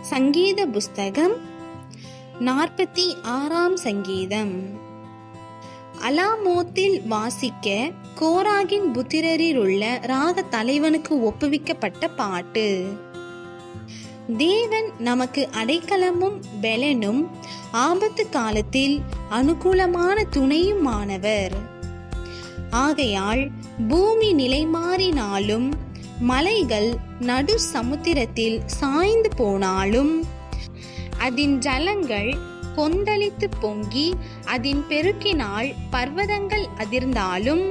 சங்கீத புஸ்தகம் 46ஆம் சங்கீதம். அலாமோத்தில் வாசிக்க கோராகின் புத்திரரில் உள்ள ராக தலைவனுக்கு ஒப்புவிக்கப்பட்ட பாட்டு. தேவன் நமக்கு அடைக்கலமும் பெலனும் ஆபத்து காலத்தில் அனுகூலமான துணையுமானவர். ஆகையால் பூமி நிலைமாறினாலும் மலைகள் நடு சமுத்திரத்தில் சாய்ந்து போனாலும் அதன் ஜலங்கள் கொந்தளித்து பொங்கி அதன் பெருக்கினால் பர்வதங்கள் அதிர்ந்தாலும்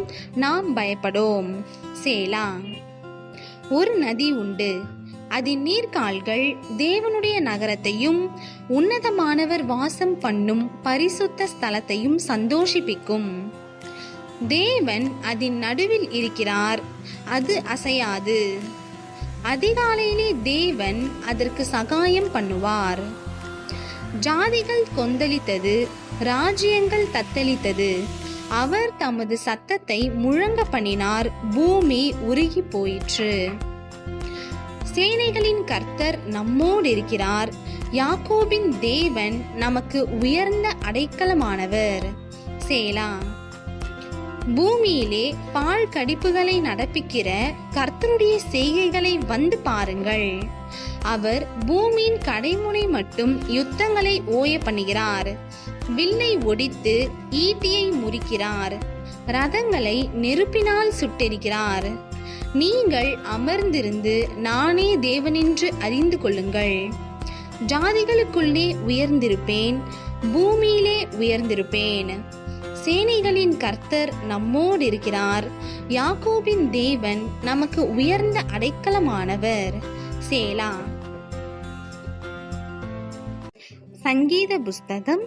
நாம் பயப்படோம். சேலா. ஒரு நதி உண்டு, அதன் நீர்கால்கள் தேவனுடைய நகரத்தையும் உன்னதமானவர் வாசம் பண்ணும் பரிசுத்த ஸ்தலத்தையும் சந்தோஷிப்பிக்கும். தேவன் அதன் நடுவில் இருக்கிறார், அது அசையாது. அதிகாலையிலே தேவன் அதற்கு சகாயம் பண்ணுவார். ஜாதிகள் கொந்தளித்தது, ராஜ்யங்கள் தத்தளித்தது. அவர் தமது சத்தத்தை முழங்க பண்ணினார், பூமி உருகி போயிற்று. சேனைகளின் கர்த்தர் நம்மோடு இருக்கிறார். யாக்கோபின் தேவன் நமக்கு உயர்ந்த அடைக்கலமானவர். சேலா. பூமியிலே பால் கடிப்புகளை நடப்பிக்கிற கர்த்தருடைய செய்கைகளை வந்து பாருங்கள். அவர் பூமியின் கடைமுனை மட்டும் யுத்தங்களை ஓய பண்ணுகிறார். வில்லை ஒடித்து ஈட்டியை முறிக்கிறார். ரதங்களை நெருப்பினால் சுட்டெரிக்கிறார். நீங்கள் அமர்ந்திருந்து நானே தேவனென்று அறிந்து கொள்ளுங்கள். ஜாதிகளுக்குள்ளே உயர்ந்திருப்பேன், பூமியிலே உயர்ந்திருப்பேன். சேனைகளின் கர்த்தர் நம்மோடு இருக்கிறார். யாக்கோபின் தேவன் நமக்கு உயர்ந்த அடைக்கலமானவர். சேலா. சங்கீத புஸ்தகம்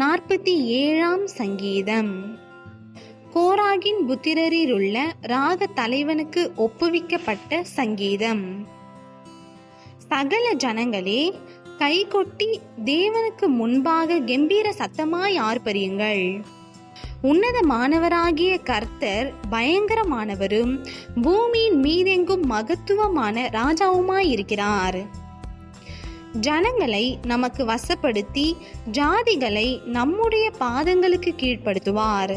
47ஆம் சங்கீதம். கோராகின் புத்திரரில் உள்ள ராக தலைவனுக்கு ஒப்புவிக்கப்பட்ட சங்கீதம். சகல ஜனங்களே, கைகொட்டி தேவனுக்கு முன்பாக கம்பீர சத்தமாய் ஆர்ப்பரியுங்கள். உன்னதமானவராகிய கர்த்தர் பயங்கரமானவரும் பூமியின் மீதெங்கும் மகத்துவமான ராஜாவுமாயிருக்கிறார். ஜனங்களை நமக்கு வசப்படுத்தி ஜாதிகளை நம்முடைய பாதங்களுக்கு கீழ்ப்படுத்துவார்.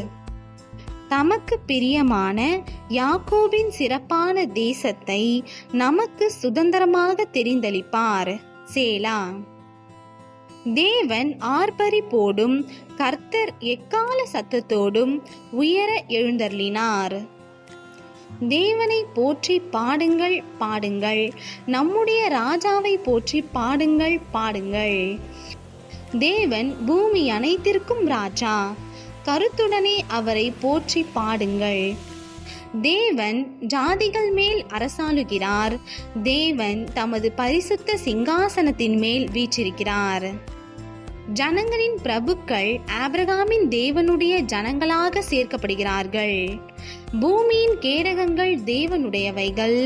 தமக்கு பிரியமான யாக்கோபின் சிறப்பான தேசத்தை நமக்கு சுதந்திரமாக தெரிந்தளிப்பார். சேலா. தேவன் ஆர்ப்பரிப்போடும் கர்த்தர் எக்கால சத்தத்தோடும் உயர எழுந்தருளினார். தேவனை போற்றி பாடுங்கள், பாடுங்கள். நம்முடைய ராஜாவை போற்றி பாடுங்கள், பாடுங்கள். தேவன் பூமி அனைத்திற்கும் ராஜா. கருத்துடனே அவரை போற்றி பாடுங்கள். தேவன் ஜாதிகள் மேல் அரசாளுகிறார். தேவன் தமது பரிசுத்த சிங்காசனத்தின் மேல் வீற்றிருக்கிறார். ஜனங்களின் பிரபுக்கள் ஆபிரகாமின் தேவனுடைய ஜனங்களாக சேர்க்கப்படுகிறார்கள். பூமியின் கேடகங்கள் தேவனுடையவைகள்,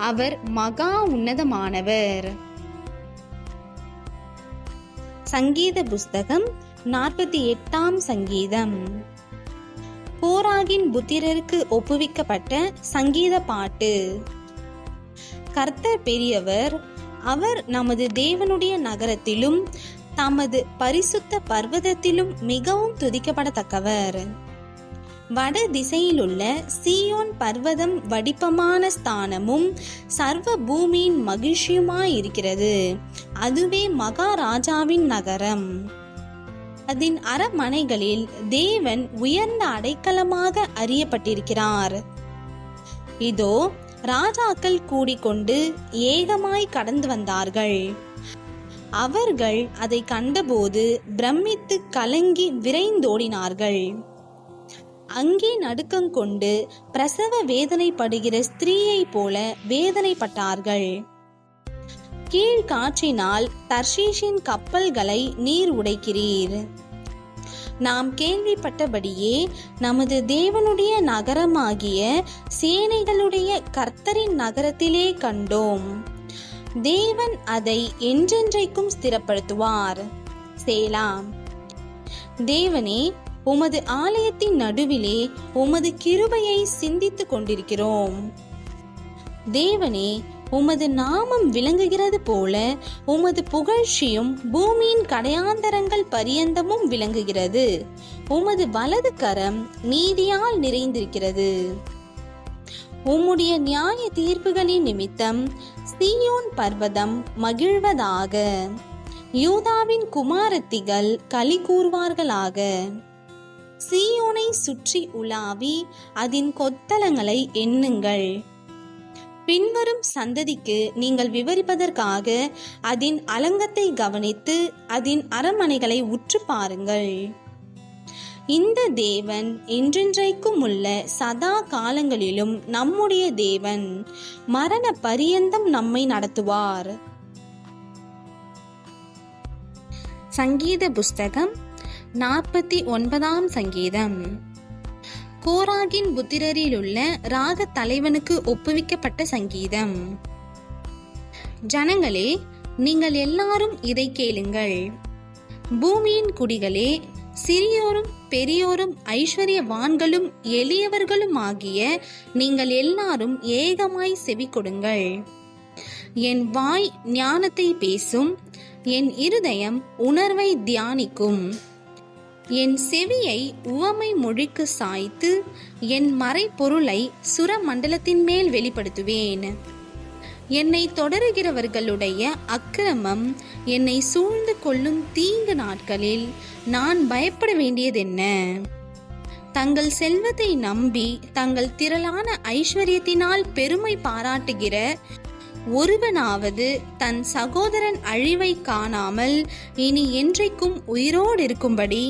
அவர் மகா உன்னதமானவர். சங்கீத புஸ்தகம் 48ஆம் சங்கீதம். கோராகின் புத்திரருக்கு ஒப்புவிக்கப்பட்ட சங்கீத பாட்டு. கர்த்தர் பெரியவர், அவர் நமது தேவனுடைய நகரத்திலும் தமது பரிசுத்த பர்வதத்திலும் மிகவும் துதிக்கப்படத்தக்கவர். வட திசையிலுள்ள சீயோன் பர்வதம் வடிப்பமான ஸ்தானமும் சர்வ பூமியின் மகிழ்ச்சியுமாயிருக்கிறது. அதுவே மகாராஜாவின் நகரம். அதன் அரமனைகளில் தேவன் உயர்ந்த அடைக்கலமாக அறியப்பட்டிருக்கிறார். இதோ, ராஜாக்கள் கூடிக்கொண்டு ஏகமாய் கடந்து வந்தார்கள். அவர்கள் அதை கண்டபோது பிரமித்து கலங்கி விரைந்தோடினார்கள். அங்கே நடுக்கங்கொண்டு பிரசவ வேதனைப்படுகிற ஸ்திரீயை போல வேதனைப்பட்டார்கள். கீழ்காற்றினால் தர்ஷீஷின் கப்பல்களை நீர் உடைக்கிறீர். நாம் கேள்விப்பட்டபடியே நமது தேவனுடைய நகரமாகிய சேனைகளுடைய கர்த்தரின் நகரத்திலே கண்டோம். தேவன் அதை என்றென்றைக்கும் ஸ்திரப்படுத்துவார். சேலா. தேவனே, உமது ஆலயத்தின் நடுவிலே உமது கிருபையை சிந்தித்துக் கொண்டிருக்கிறோம். தேவனே, உமது நாமம் விளங்குகிறது போல உமது புகழ்ச்சியும் பூமியின் கடையாந்தரங்கள் பரியந்தமும் விளங்குகிறது. உமது வலது கரம் நீதியால் நிறைந்திருக்கிறது. உம்முடைய நியாய தீர்ப்புகளின் நிமித்தம் சீயோன் பர்வதம் மகிழ்வதாக. யூதாவின் குமாரத்திகள் களி கூறுவார்களாக. சீயோனை சுற்றி உலாவி அதன் கொத்தளங்களை எண்ணுங்கள். பின்வரும் சந்ததிக்கு நீங்கள் விவரிப்பதற்காக அதன் அலங்கத்தை கவனித்து அதன் அரண்மனைகளை உற்று பாருங்கள். இந்த தேவன் என்றென்றைக்கும் உள்ள சதா காலங்களிலும் நம்முடைய தேவன். மரண பரியந்தம் நம்மை நடத்துவார். சங்கீத புஸ்தகம் 49ஆம் சங்கீதம். கோராகின் புத்திரரிலுள்ள ராக தலைவனுக்கு ஒப்புவிக்கப்பட்ட சங்கீதம். ஜனங்களே, நீங்கள் எல்லாரும் இதை கேளுங்கள். பூமியின் குடிகளே, சிறியோரும் பெரியோரும் ஐஸ்வர்யவான்களும் எளியவர்களும் ஆகிய நீங்கள் எல்லாரும் ஏகமாய் செவி கொடுங்கள். என் வாய் ஞானத்தை பேசும், என் இருதயம் உணர்வை தியானிக்கும். என் செவியை உவமை மொழிக்கு சாய்த்து என் மறைப்பொருளை சுரமண்டலத்தின் மேல் வெளிப்படுத்துவேன். என்னை தொடருகிறவர்களுடைய அக்கிரமம் என்னை சூழ்ந்து கொள்ளும் தீங்கு நாட்களில் நான் பயப்பட வேண்டியதென்ன? தங்கள் செல்வத்தை நம்பி தங்கள் திரளான ஐஸ்வர்யத்தினால் பெருமை பாராட்டுகிற ஒருவனாவது தன் சகோதரன் அழிவை காணாமல் இனி என்றைக்கும் உயிரோடு இருக்கும்படி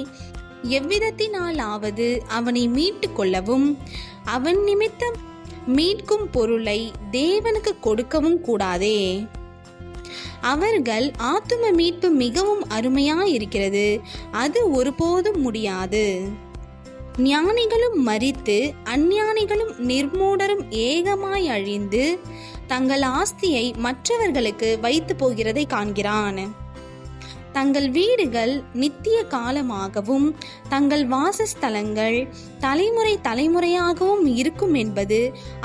எவ்விதத்தினாலாவது அவனை மீட்டு கொள்ளவும் அவன் நிமித்தம் மீட்கும் பொருளை தேவனுக்கு கொடுக்கவும் கூடாதே. அவர்கள் ஆத்தும மீட்பு மிகவும் அருமையாயிருக்கிறது, அது ஒருபோதும் முடியாது. ஞானிகளும் மரித்து அஞ்ஞானிகளும் நிர்மூடரும் ஏகமாய் அழிந்து தங்கள் ஆஸ்தியை மற்றவர்களுக்கு வைத்து போகிறதை காண்கிறான். தங்கள் வீடுகள் நித்திய காலமாகவும் தங்கள் வாசஸ்தலங்கள் தலைமுறை தலைமுறையாகவும் இருக்கும் என்பது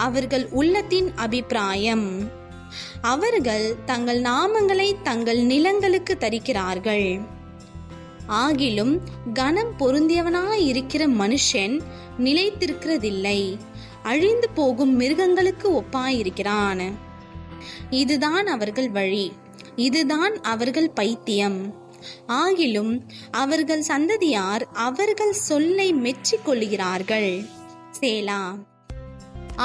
அவர்கள் உள்ளத்தின் அபிப்பிராயம். அவர்கள் தங்கள் நாமங்களை தங்கள் நிலங்களுக்கு தரிக்கிறார்கள். ஆகிலும் கனம் பொருந்தியவனாயிருக்கிற மனுஷன் நிலைத்திருக்கிறதில்லை, அழிந்து போகும் மிருகங்களுக்கு ஒப்பாயிருக்கிறான். இதுதான் அவர்கள் வழி, இதுதான் அவர்கள் பைத்தியம். ஆகிலும் அவர்கள் சந்ததியார் அவர்கள் சொல்லை மெச்சிக் கொள்ளுகிறார்கள். சேலா.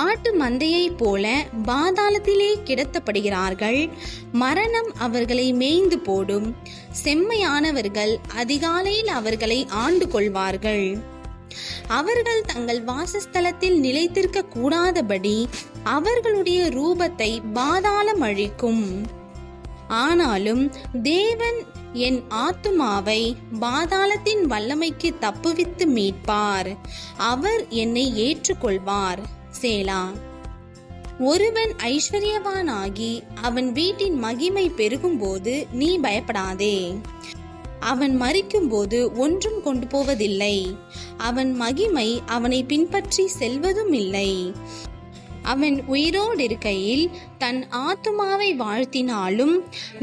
ஆட்டு மந்தையை போல பாதாளத்திலே கிடத்தப்படுகிறார்கள். மரணம் அவர்களை மேய்ந்து போடும். செம்மையானவர்கள் அதிகாலையில் அவர்களை ஆண்டு கொள்வார்கள். அவர்கள் தங்கள் வாசஸ்தலத்தில் நிலைத்திருக்க கூடாதபடி அவர்களுடைய ரூபத்தை பாதாளம் அழிக்கும். ஆனாலும் தேவன் என் ஆத்துமாவை பாதாளத்தின் வல்லமைக்கு தப்புவித்து மீட்பார். அவர் என்னை ஏற்றுக்கொள்வார். சேலா. ஒருவன் ஐஸ்வர்யவானாகி அவன் வீட்டின் மகிமை பெருகும்போது நீ பயப்படாதே. அவன் மரிக்கும்போது ஒன்றும் கொண்டு போவதில்லை. அவன் மகிமை அவனை பின்பற்றி செல்வதும் இல்லை. அவன் உயிரோடு இருக்கையில் தன் ஆத்துமாவை வாழ்த்தினாலும்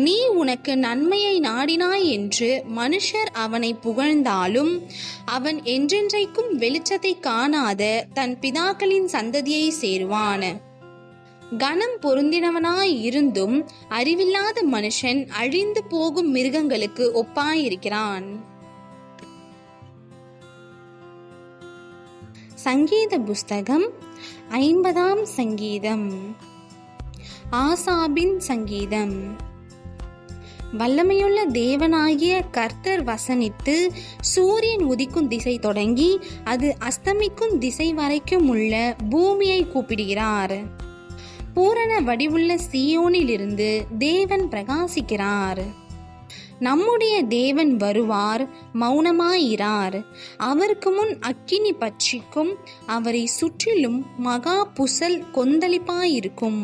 நீ உனக்கு நன்மையை நாடினாய் என்று மனுஷர் அவனை புகழ்ந்தாலும் அவன் என்றென்றைக்கும் வெளிச்சத்தை காணாத தன் பிதாக்களின் சந்ததியை சேருவான். கனம் பொருந்தினவனாய் இருந்தும் அறிவில்லாத மனுஷன் அழிந்து போகும் மிருகங்களுக்கு ஒப்பாயிருக்கிறான். சங்கீத புஸ்தகம் 50ஆம் சங்கீதம். ஆசாபின் சங்கீதம். வல்லமையுள்ள தேவனாகிய கர்த்தர் வசனித்து சூரியன் உதிக்கும் திசை தொடங்கி அது அஸ்தமிக்கும் திசை வரைக்கும் உள்ள பூமியை கூப்பிடுகிறார். பூரண வடிவுள்ள சீயோனிலிருந்து தேவன் பிரகாசிக்கிறார். நம்முடைய தேவன் வருவார், மௌனமாயிரார். அவருக்கு முன் அக்கினி பட்சிக்கும், அவரை சுற்றிலும் மகா புசல் கொந்தளிப்பாயிருக்கும்.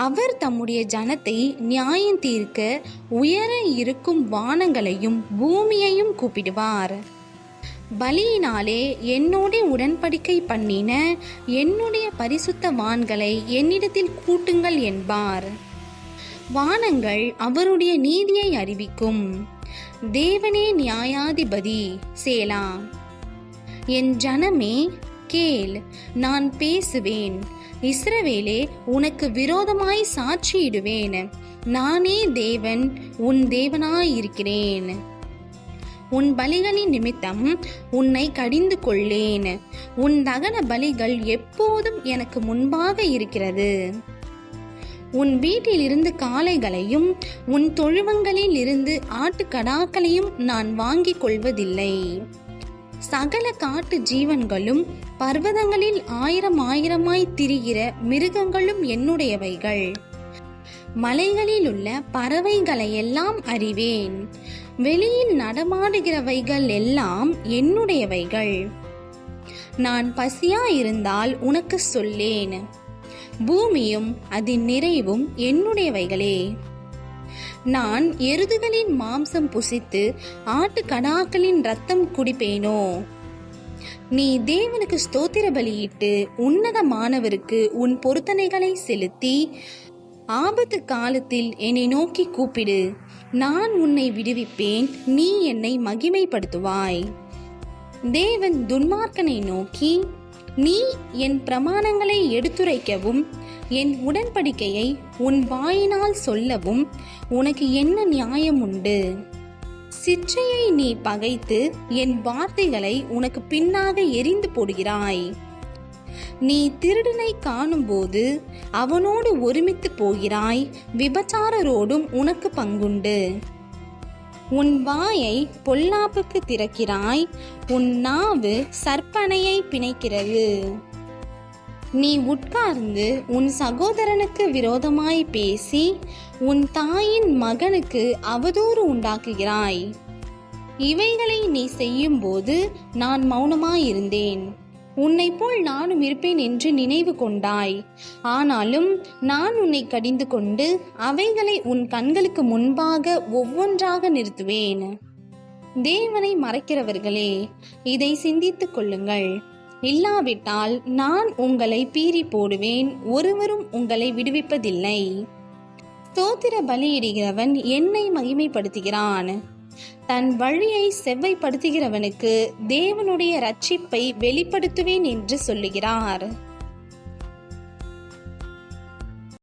அவர் தம்முடைய ஜனத்தை நியாயம் தீர்க்க உயர இருக்கும் வானங்களையும் பூமியையும் கூப்பிடுவார். பலியினாலே என்னோட உடன்படிக்கை பண்ணின என்னுடைய பரிசுத்தவான்களை என்னிடத்தில் கூட்டுங்கள் என்பார். வானங்கள் அவருடைய நீதியை அறிவிக்கும். தேவனே நியாயாதிபதி. சேலா. என் ஜனமே கேள், நான் பேசுவேன். இஸ்ரவேலே, உனக்கு விரோதமாய் சாட்சியிடுவேன். நானே தேவன், உன் தேவனாயிருக்கிறேன். உன் பலிகளின் நிமித்தம் உன்னை கடிந்து கொள்ளேன். உன் தகன பலிகள் எப்போதும் எனக்கு முன்பாக இருக்கிறது. உன் வீட்டில் இருந்து காளைகளையும் உன் தொழுவங்களில் இருந்து ஆட்டுக்கடாக்களையும் நான் வாங்கிக் கொள்வதில்லை. சகல காட்டு ஜீவன்களும் பர்வதங்களில் ஆயிரமாய் திரிகிற மிருகங்களும் என்னுடையவைகள். மலைகளில் உள்ள பறவைகளையெல்லாம் அறிவேன். வெளியில் நடமாடுகிறவைகள் எல்லாம் என்னுடையவைகள். நான் பசியாயிருந்தால் உனக்கு சொல்லேன். பூமியும் அதன் நிறைவும் என்னுடையவைகளே. நான் எருதுகளின் மாம்சம் புசித்து ஆட்டுக்கடாக்களின் இரத்தம் குடிப்பேனோ? நீ தேவனுக்கு ஸ்தோத்திர பலியிட்டு உன்னதமானவருக்கு உன் பொருத்தனைகளை செலுத்தி ஆபத்து காலத்தில் என்னை நோக்கி கூப்பிடு. நான் உன்னை விடுவிப்பேன், நீ என்னை மகிமைப்படுத்துவாய். தேவன் துன்மார்க்கனை நோக்கி, நீ என் பிரமாணங்களை எடுத்துரைக்கவும் என் உடன்படிக்கையை உன் வாயினால் சொல்லவும் உனக்கு என்ன நியாயம் உண்டு? சிற்றையை நீ பகைத்து என் வார்த்தைகளை உனக்கு பின்னாக எரிந்து போடுகிறாய். நீ திருடனை காணும்போது அவனோடு ஒருமித்து போகிறாய். விபச்சாரரோடும் உனக்கு பங்குண்டு. உன் வாயை பொல்லாப்புக்கு திறக்கிறாய். உன் நாவு சற்பனையை பிணைக்கிறது. நீ உட்கார்ந்து உன் சகோதரனுக்கு விரோதமாய் பேசி உன் தாயின் மகனுக்கு அவதூறு உண்டாக்குகிறாய். இவைகளை நீ செய்யும்போது நான் மௌனமாயிருந்தேன். உன்னை போல் நானும் இருப்பேன் என்று நினைவு கொண்டாய். ஆனாலும் நான் உன்னை கடிந்து கொண்டு அவைகளை உன் கண்களுக்கு முன்பாக ஒவ்வொன்றாக நிறுத்துவேன். தேவனை மறைக்கிறவர்களே, இதை சிந்தித்துக் கொள்ளுங்கள். இல்லாவிட்டால் நான் உங்களை பீறி போடுவேன், ஒருவரும் உங்களை விடுவிப்பதில்லை. ஸ்தோத்திர பலியிடுகிறவன் என்னை மகிமைப்படுத்துகிறான். தன் வழியை செவ்வைப்படுத்துகிறவனுக்கு தேவனுடைய இரட்சிப்பை வெளிப்படுத்துவேன் என்று சொல்லுகிறார்.